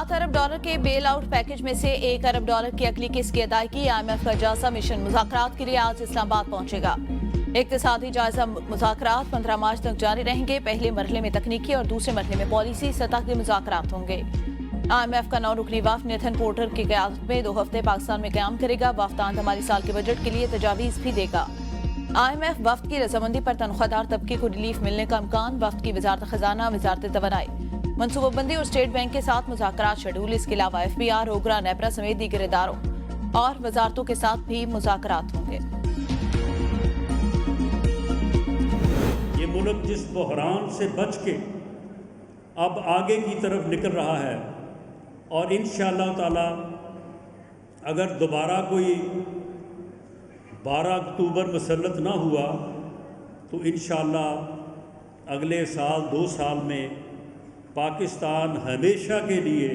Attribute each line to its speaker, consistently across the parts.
Speaker 1: 7 अरब dollar के bail out package में से 1 अरब डॉलर की अगली किस्त की अदायगी IMF का जायजा मिशन मुज़ाकरात के लिए आज इस्लामाबाद पहुंचेगा। इक्तिसादी जायजा मुज़ाकरात 15 मार्च तक जारी रहेंगे। पहले मरहले में तकनीकी और दूसरे मरहले में पॉलिसी सतह के मुज़ाकरात होंगे। IMF का 9 रुकनी वफ़द नेथन पोर्टर की क़यादत में 2 हफ्ते पाकिस्तान में क़याम करेगा। वफ़द आइंदा माली साल के बजट के लिए तजावीज़ भी देगा। IMF वफ़द की रजामंदी पर तनख्वाहदार तबके को रिलीफ मिलने का इम्कान। वफ़द की वज़ारत ख़जाना, वज़ारत तवानाई, मनसूबाबंदी और स्टेट बैंक के साथ मुज़ाकरात शेड्यूल। इसके अलावा FBR, ओगरा, नेपरा समेत दीगर इदारों और वजारतों के साथ भी मुज़ाकरात होंगे।
Speaker 2: ये मुल्क जिस बहरान से बच के अब आगे की तरफ निकल रहा है और इंशाअल्लाह ताला अगर दोबारा कोई 12 अक्टूबर मुसल्लत ना हुआ तो इंशाअल्लाह अगले साल 2 साल में पाकिस्तान हमेशा के लिए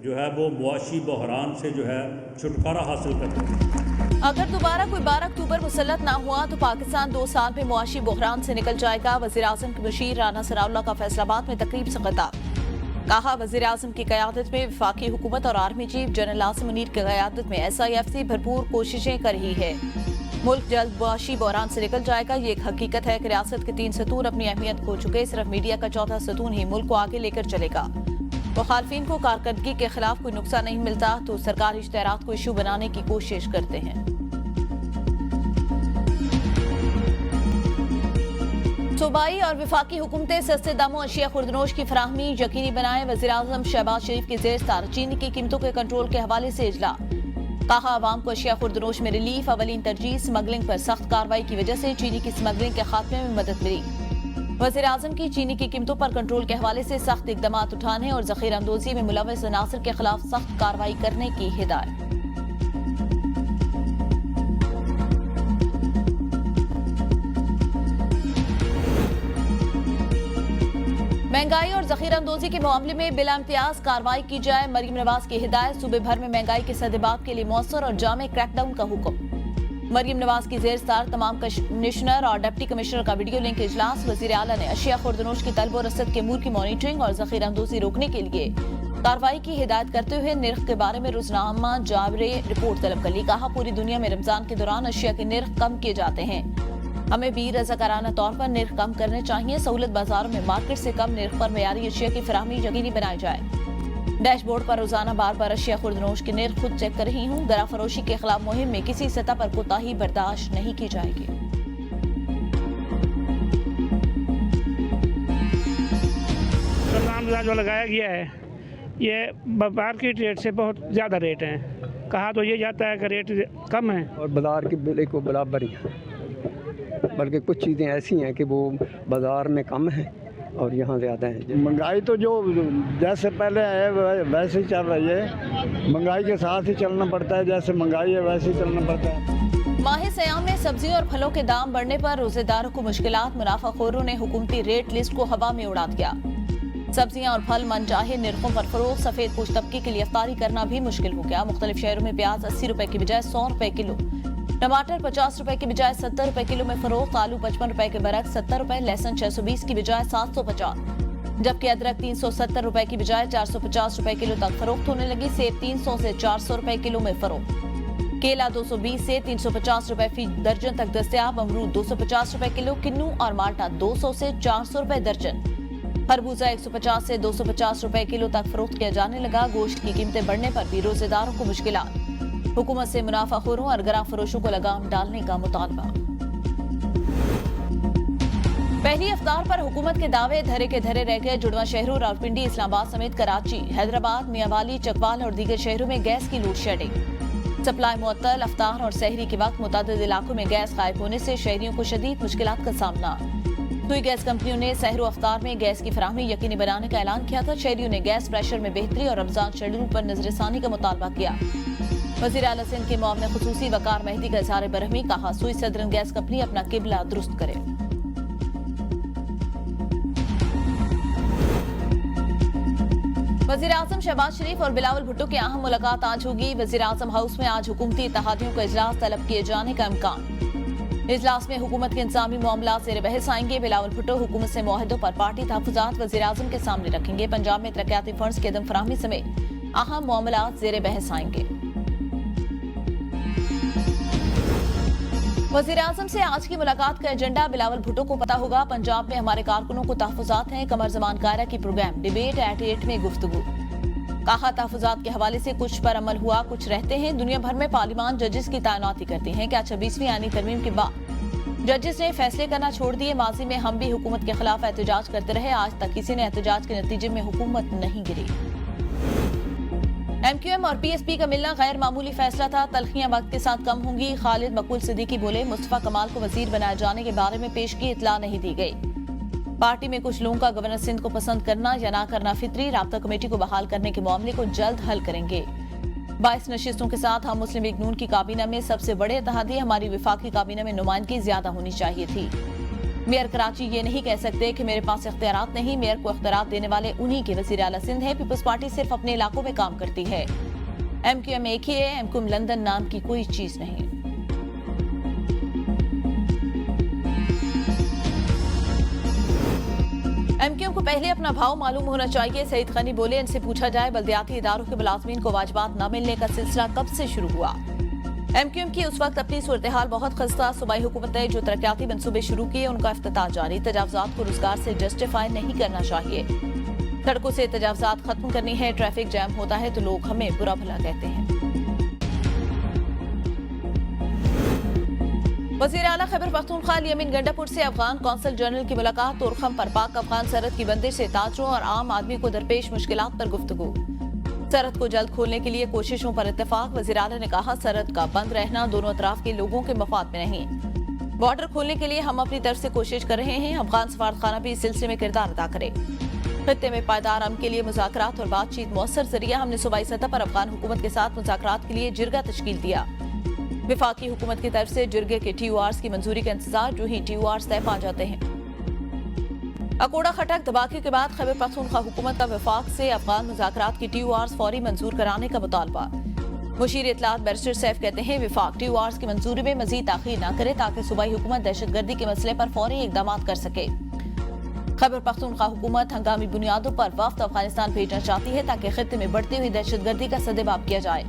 Speaker 2: जो है वो मुआशी बहरान से जो है छुटकारा हासिल करेगा।
Speaker 1: अगर दोबारा कोई 12 अक्टूबर मुसल्लत ना हुआ तो पाकिस्तान 2 साल में मुआशी बहरान से निकल जाएगा। वज़ीर आज़म के मुशीर राना सनाउल्लाह का फैसलाबाद में तकरीब से खिताब। कहा, वज़ीर आज़म की क़यादत में वफाकी हुकूमत और army chief general Asim Munir की क़यादत में SIFC भरपूर कोशिशें कर रही है। मुल्क जल्द मुआशी बहरान से निकल जाएगा। ये एक हकीकत है कि रियासत के 3 सतून अपनी अहमियत खो चुके। सिर्फ मीडिया का चौथा सतून ही मुल्क को आगे लेकर चलेगा। मुखालफिन को कारकर्दगी के खिलाफ कोई नुक्सा नहीं मिलता तो सरकारी इश्तेहारात को इशू बनाने की कोशिश करते हैं। सूबाई और वफाकी हुकूमतें सस्ते दामों अशिया खुर्दनोश की फराहमी यकीनी बनाएं। वज़ीर आज़म शहबाज शरीफ की ज़ेर सदारत चीनी की कीमतों के कंट्रोल के हवाले से इजला। कहा, आवाम को अशिया खुर्दनोश में रिलीफ। अवलीन तरजीह स्मगलिंग पर सख्त कार्रवाई की वजह से चीनी की स्मगलिंग के खात्मे में मदद मिली। वज़ीर आज़म की चीनी की कीमतों पर कंट्रोल के हवाले से सख्त इक़दामात उठाने और ज़ख़ीरा अंदोज़ी में मुलव्वस अनासर के खिलाफ सख्त कार्रवाई करने की हिदायत। महंगाई और ज़ख़ीरा अंदोज़ी के मामले में बिला इम्तियाज कार्रवाई की जाए। मरीम नवाज की हिदायत। सूबे भर में महंगाई के सद्देबाब के लिए मौसर और जामे क्रैकडाउन का हुक्म। मरीम नवाज की ज़ेर सदारत तमाम कमिश्नर और डिप्टी कमिश्नर का वीडियो लिंक इजलास। वज़ीर आला ने अशिया खुर्दनोश की तलब और रसद के अमूर की मॉनिटरिंग और ज़ख़ीरा अंदोज़ी रोकने के लिए कार्रवाई की हिदायत करते हुए निर्ख के बारे में रोजनामा जाबरे रिपोर्ट तलब कर ली। कहा, पूरी दुनिया में रमजान के दौरान अशिया के निर्ख कम किए जाते हैं। हमें भी रज़ाकाराना तौर पर निर्ख कम करने चाहिए। सहूलत बाजारों में मार्केट से कम निर्ख पर मयारी अशिया की फराहमी यकीनी बनाई जाए। डैशबोर्ड पर रोजाना बार बार अशिया खुर्दनोश की निर्ख खुद चेक कर रही हूँ। दरा फरोशी के खिलाफ मुहिम में किसी सतह पर कोताही बर्दाश्त नहीं की जाएगी।
Speaker 3: जो लगाया गया है ये मार्केट रेट से बहुत ज़्यादा रेट है। कहा तो ये जाता है कि रेट कम है
Speaker 4: और बाजार के बिल को बराबर ही है, बल्कि कुछ चीज़ें ऐसी हैं कि वो बाज़ार में कम है और यहाँ ज़्यादा है।
Speaker 5: महंगाई तो जो जैसे पहले है वैसे ही चल रही है। महंगाई के साथ ही चलना पड़ता है, जैसे महंगाई है वैसे ही चलना पड़ता है।
Speaker 1: माह सयाम में सब्जियों और फलों के दाम बढ़ने पर रोजेदारों को मुश्किलात। मुनाफाखोरों ने हुकूमती रेट लिस्ट को हवा में उड़ा दिया। सब्जियां और फल मनचाहे निर्खों पर फरोख्त। सफेद पोश तबके के लिए इफ्तारी करना भी मुश्किल हो गया। मुख्तलिफ शहरों में प्याज 80 रुपए की बजाय 100 रुपए किलो, टमाटर 50 रुपए की बजाय 70 रुपए किलो में फरोख्त। आलू 55 रुपए के बरक 70 रुपए, लहसुन 620 की बजाय 750, जबकि अदरक 370 रुपए की बजाय 450 रुपए किलो तक फरोख्त होने लगी। सेब 300 से 400 रुपए किलो में फरोख्त। केला 220 से 350 रुपए फी दर्जन तक दस्तयाब। अमरूद 250 रुपए किलो, किन्नू और माल्टा 200 से 400 रुपए दर्जन। खरबूजा 150 से 250 रुपए किलो तक फरोख्त किया जाने लगा। गोश्त की कीमतें बढ़ने पर भी रोजेदारों को मुश्किलात। हुकूमत से मुनाफाखोरों और गरा फरोशों को लगाम डालने का मुतालबा। पहली इफ्तार पर हुकूमत के दावे धरे के धरे रह गए। जुड़वा शहरों रावलपिंडी, इस्लामाबाद समेत कराची, हैदराबाद, मियांवाली, चकवाल और दीगर शहरों में गैस की लोड शेडिंग। सप्लाई मुअत्तल। इफ्तार और सहरी के वक्त मुतअद्दिद इलाकों में गैस गायब होने से शहरियों को शदीद मुश्किलात का सामना। दुई गैस कंपनियों ने सहरो अफ्तार में गैस की फराहमी यकीनी बनाने का ऐलान किया था। शहरियों ने गैस प्रेशर में बेहतरी और रमजान शेड्यूल पर नजरसानी का मुतालबा किया। वज़ीर आला सिंध के मुआविन खुसूसी वकार मेहदी का इज़हार बरहमी। कहा, सुई सदरन गैस कंपनी अपना किबला दुरुस्त करे। वज़ीर आज़म शहबाज शरीफ और बिलावल भुट्टो की अहम मुलाकात आज होगी। वज़ीर आज़म हाउस में आज हुकूमती इत्तेहादियों का इजलास तलब किए जाने का इम्कान। इजलास में हुकूमत के इंतजामी मामला ज़ेर बहस आएंगे। बिलावल भुट्टो हुकूमत से मुआहदों पर पार्टी तहफ़्फ़ुज़ात वज़ीर आज़म के सामने रखेंगे। पंजाब में तरक्याती फंड्स की अदम फराहमी समेत अहम मामलात ज़ेरे बहस आएंगे। वज़ीर-ए-आज़म से आज की मुलाकात का एजेंडा बिलावल भुट्टो को पता होगा। पंजाब में हमारे कारकुनों को तहफ़्फ़ुज़ात हैं। कमर ज़मान कायरा की प्रोग्राम डिबेट एट 8 में गुफ्तगू। कहा तहफ़्फ़ुज़ात के हवाले से कुछ पर अमल हुआ, कुछ रहते हैं। दुनिया भर में पार्लिमान जजेस की तैनाती करती हैं। क्या 26वीं आईनी तरमीम के बाद जजेस ने फैसले करना छोड़ दिए? माजी में हम भी हुकूमत के खिलाफ एहतजाज करते रहे, आज तक किसी ने एहतजाज के नतीजे में हुकूमत नहीं गिरी। MQM और PSP का मिलना गैर मामूली फैसला था, तलखियां वक्त के साथ कम होंगी। खालिद मकबूल सिद्दीकी बोले, मुस्तफा कमाल को वजीर बनाए जाने के बारे में पेशगी इतला नहीं दी गई। पार्टी में कुछ लोगों का गवर्नर सिंध को पसंद करना या ना करना फितरी, राब्ता कमेटी को बहाल करने के मामले को जल्द हल करेंगे। 22 नशिस्तों के साथ हम मुस्लिम लीग नून की काबीना में सबसे बड़े इत्तेहादी, हमारी विफाकी काबीना में नुमाइंदगी ज्यादा होनी चाहिए थी। मेयर कराची ये नहीं कह सकते कि मेरे पास इख्तियारात नहीं, मेयर को इख्तियारात देने वाले उन्हीं के वज़ीर आला सिंध है। पीपल्स पार्टी सिर्फ अपने इलाकों में काम करती है। MQM एक ही है, MQM लंदन नाम की कोई चीज नहीं। MQM को पहले अपना भाव मालूम होना चाहिए, सईद खनी बोले। इनसे पूछा जाए बल्दियाती इदारों के मुलाजमीन को वाजिबात न मिलने का सिलसिला कब से शुरू हुआ। MQM की उस वक्त अपनी सूरत हाल बहुत खस्ता, सूबाई हुकूमत ने जो तरक्याती मंसूबे शुरू किए उनका इफ्तिताह जारी। तजावुज़ात को रोजगार से जस्टिफाई नहीं करना चाहिए। सड़कों से तजावुज़ात खत्म करनी है। ट्रैफिक जैम होता है तो लोग हमें बुरा भला कहते हैं। वज़ीर आला खैबर पख्तूनख्वा यमीन गंडापुर से अफगान कौंसल जनरल की मुलाकात। तोरखम पर पाक अफगान सरहद की बंदिश से ताजरों और आम आदमी को दरपेश मुश्किलात पर गुफ्तगू। सरहद को जल्द खोलने के लिए कोशिशों पर इत्तेफाक। वज़ीर आला ने कहा, सरहद का बंद रहना दोनों अतराफ के लोगों के मफाद में नहीं। बॉर्डर खोलने के लिए हम अपनी तरफ से कोशिश कर रहे हैं। अफगान सफारतखाना भी इस सिलसिले में किरदार अदा करे। खत्ते में पायदार अमन के लिए मुज़ाकरात और बातचीत मौसर जरिया। हमने सूबाई सतह पर अफगान हुकूमत के साथ मुज़ाकरात के लिए जिरगा तश्कील दिया। विफाकी हुकूमत की तरफ से जिरगे के TORs की मंजूरी का इंतजार, जो ही TORs तय पा जाते हैं। अकोड़ा खटक धमाके के बाद खैबर पख्तूनख्वा हुकूमत का वफाक से अफगान मुज़ाकरात की TORs फौरी मंजूर कराने का मुतालबा। मुशीर इत्तलात बैरिस्टर सैफ कहते हैं, विफाक TORs की मंजूरी में मजीद ताखीर न करे ताकि सूबाई हुकूमत दहशतगर्दी के मसले पर फौरी इकदाम कर सके। खैबर पख्तूनख्वा हुकूमत हंगामी बुनियादों पर वफ्द अफगानिस्तान भेजना चाहती है ताकि खित्ते में बढ़ती हुई दहशतगर्दी का सदेबाब किया जाए।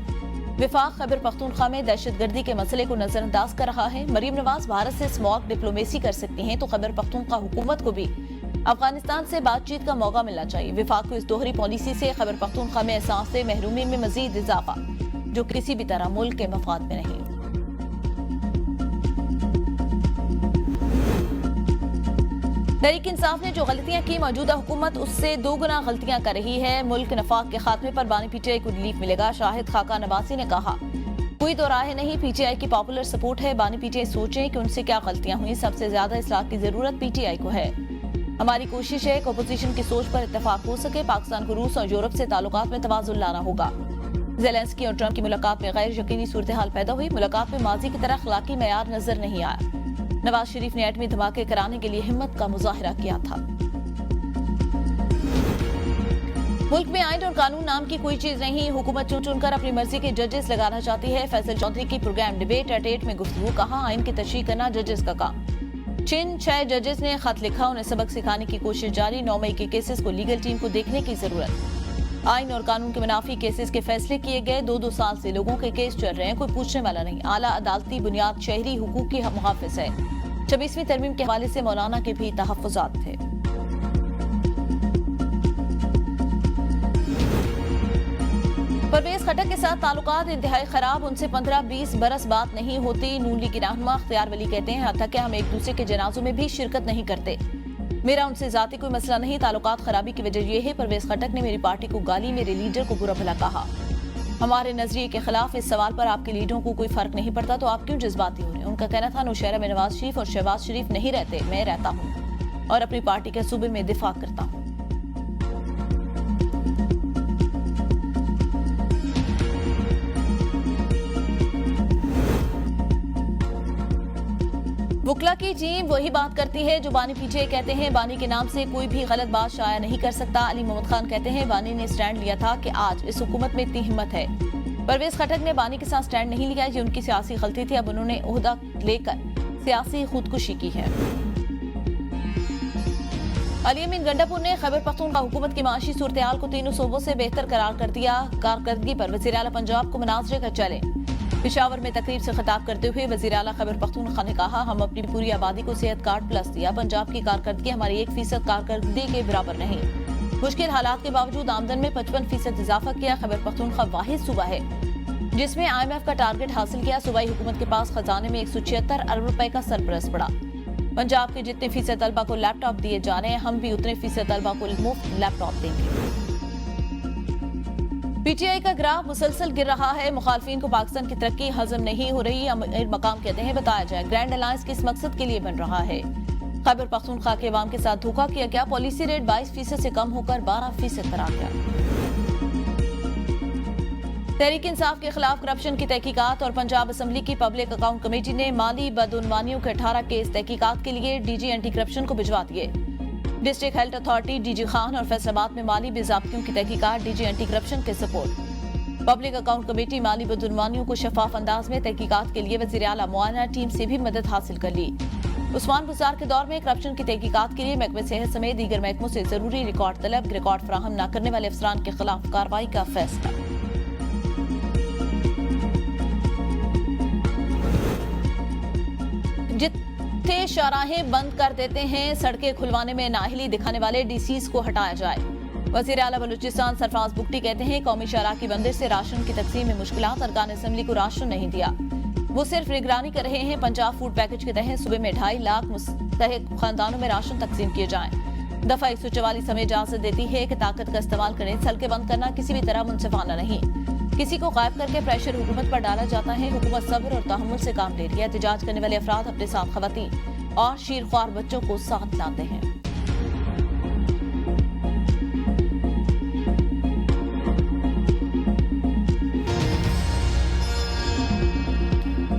Speaker 1: विफाक खैबर पख्तूनख्वा में दहशतगर्दी के मसले को नजरअंदाज कर रहा है। मरीम नवाज भारत से स्मॉग डिप्लोमेसी कर सकती हैं तो खैबर पख्तूनख्वा हुकूमत को भी अफगानिस्तान से बातचीत का मौका मिलना चाहिए। विफाक को इस दोहरी पॉलिसी से खैबर पख्तूनख्वा में एहसास से महरूमी में मजीद इजाफा, जो किसी भी तरह मुल्क के मफाद में नहीं। तहरीक इंसाफ ने जो गलतियां की, मौजूदा हुकूमत उससे 2 गुना गलतियां कर रही है। मुल्क नफाक के खात्मे पर बानी PTI को रिलीफ मिलेगा। शाहिद खाका नवासी ने कहा, कोई तो राह नहीं, PTI की पॉपुलर सपोर्ट है। बानी PTI सोचें कि उनसे क्या गलतियां हुई। सबसे ज्यादा इस्लाह की जरूरत PTI को है। हमारी कोशिश है कि अपोजिशन की सोच पर इत्तेफाक हो सके। पाकिस्तान को रूस और यूरोप से ताल्लुकात में तवाज़ुन लाना होगा। ज़ेलेंस्की और ट्रंप की मुलाकात में गैर यकीनी सूरत हाल पैदा हुई। मुलाकात में माजी की तरह अखलाकी मयार नजर नहीं आया। नवाज शरीफ ने एटमी धमाके कराने के लिए हिम्मत का मुजाहिरा किया था। मुल्क में आइन और कानून नाम की कोई चीज नहीं। हुकूमत चुन चुनकर अपनी मर्जी के जजेस लगाना चाहती है। फैसल चौधरी की प्रोग्राम डिबेट एट 8 में गुफ्तगू। कहा, आइन की तशरीह करना जजेस का काम। 6 जजेस ने खत लिखा, उन्हें सबक सिखाने की कोशिश जारी। 9 मई के केसेस को लीगल टीम को देखने की जरूरत। आइन और कानून के मुनाफी केसेस के फैसले किए गए। 2-2 साल से लोगों के केस चल रहे हैं, कोई पूछने वाला नहीं। आला अदालती बुनियाद शहरी हुकूक की मुहाफिज है। 26वीं तरमीम के हवाले से मौलाना के भी तहफ्फुज़ात थे। परवेज खटक के साथ ताल्लुकात इंतहाई खराब, उनसे 15-20 बरस बात नहीं होती। नून लीग के रहनुमा अख्तियार वली कहते हैं, हत्ता कि हम एक दूसरे के जनाजों में भी शिरकत नहीं करते। मेरा उनसे जाती कोई मसला नहीं, ताल्लुकात खराबी की वजह यह है परवेज खटक ने मेरी पार्टी को गाली, मेरे लीडर को बुरा भला कहा। हमारे नजरिए के खिलाफ इस सवाल पर आपके लीडरों को कोई फर्क नहीं पड़ता तो आप क्यों जज्बाती हो रहे हैं। उनका कहना था, नौशहरा में नवाज शरीफ और शहबाज शरीफ नहीं रहते, मैं रहता हूँ और अपनी पार्टी के सूबे में दिफा करता हूँ। वकला की टीम वही बात करती है जो बानी PTI कहते हैं। बानी के नाम से कोई भी गलत बात शाया नहीं कर सकता। अली मोहम्मद खान कहते हैं, बानी ने स्टैंड लिया था कि आज इस हुकूमत में इतनी हिम्मत है। परवेज खटक ने बानी के साथ स्टैंड नहीं लिया, ये उनकी सियासी गलती थी। अब उन्होंने ओहदा लेकर सियासी खुदकुशी की है। अली अमीन गंडापुर ने खैबर पख्तूनख्वा हुकूमत की माशी सूरत-ए-हाल को तीनों सूबों से बेहतर करार कर दिया। कारकर्दगी पर वज़ीर आला पंजाब को मुनाज़रे का चैलेंज। पेशावर में तकरीब से खिताब करते हुए वज़ीर आला खैबर पख्तूनख्वा ने कहा, हम अपनी पूरी आबादी को सेहत कार्ड प्लस दिया। पंजाब की कारकर्दगी हमारी 1% कारकर्दगी के बराबर नहीं। मुश्किल हालात के बावजूद आमदन में 55% इजाफा किया। खैबर पख्तूनख्वा वाहिद सूबा है जिसमें IMF का टारगेट हासिल किया। सूबाई हुकूमत के पास खजाने में 176 अरब रुपए का सरप्लस पड़ा। पंजाब के जितने फीसद तलबा को लैपटॉप दिए जा रहे हैं, हम भी उतने फीसद तलबा को मुफ्त लैपटॉप देंगे। PTI का ग्राफ मुसलसल गिर रहा है। मुखालफिन को पाकिस्तान की तरक्की हजम नहीं हो रही। अमीर मकाम कहते हैं बताया जाए ग्रैंड अलायंस किस मकसद के लिए बन रहा है। खैबर पख्तूनख्वा के अवाम के साथ धोखा किया गया। पॉलिसी रेट 22% से कम होकर 12% पर आ गया। तहरीक इंसाफ के खिलाफ करप्शन की तहकीकात और पंजाब असम्बली की पब्लिक अकाउंट कमेटी ने माली बदउनवानियों के 18 केस तहकीकात के लिए DG एंटी करप्शन को भिजवा दिए। District health authority, DG Khan और फैसलाबाद में माली बेज़ाब्तियों की तहकीकात DG एंटी करप्शन के सपोर्ट। पब्लिक अकाउंट कमेटी माली बदउनवानियों को शफाफ अंदाज में तहकीकात के लिए वज़ीर आला मुआयना टीम से भी मदद हासिल कर ली। उस्मान बुज़ार के दौर में करप्शन की तहकीकात के लिए महकमे सेहत समेत दीगर महकमों से जरूरी रिकॉर्ड तलब। रिकॉर्ड फराहम न करने वाले अफसरान के खिलाफ कार्रवाई का फैसला। जितने शाहराहें बंद कर देते हैं, सड़कें खुलवाने में नाअहली दिखाने वाले DCs को हटाया जाए। वज़ीर आला बलूचिस्तान सरफराज बुगटी कहते हैं कौमी शाहराह की बंदिश से राशन की तकसीम में मुश्किलात। अरकान असेंबली को राशन नहीं दिया, वो सिर्फ निगरानी कर रहे हैं। पंजाब फूड पैकेज के तहत सूबे में 2.5 लाख मुस्तहिक खानदानों में राशन तकसीम किए जाएं। दफा 144 हमें इजाजत देती है कि ताकत का इस्तेमाल करें। सड़कें बंद करना किसी भी तरह मुनसिफाना नहीं। किसी को गायब करके प्रेशर हुकूमत पर डाला जाता है। हुकूमत सब्र और तहम्मुल से काम ले रही है। एहतजाज करने वाले अफराद अपने साथ खवातीन और शीरख्वार बच्चों को साथ लाते हैं।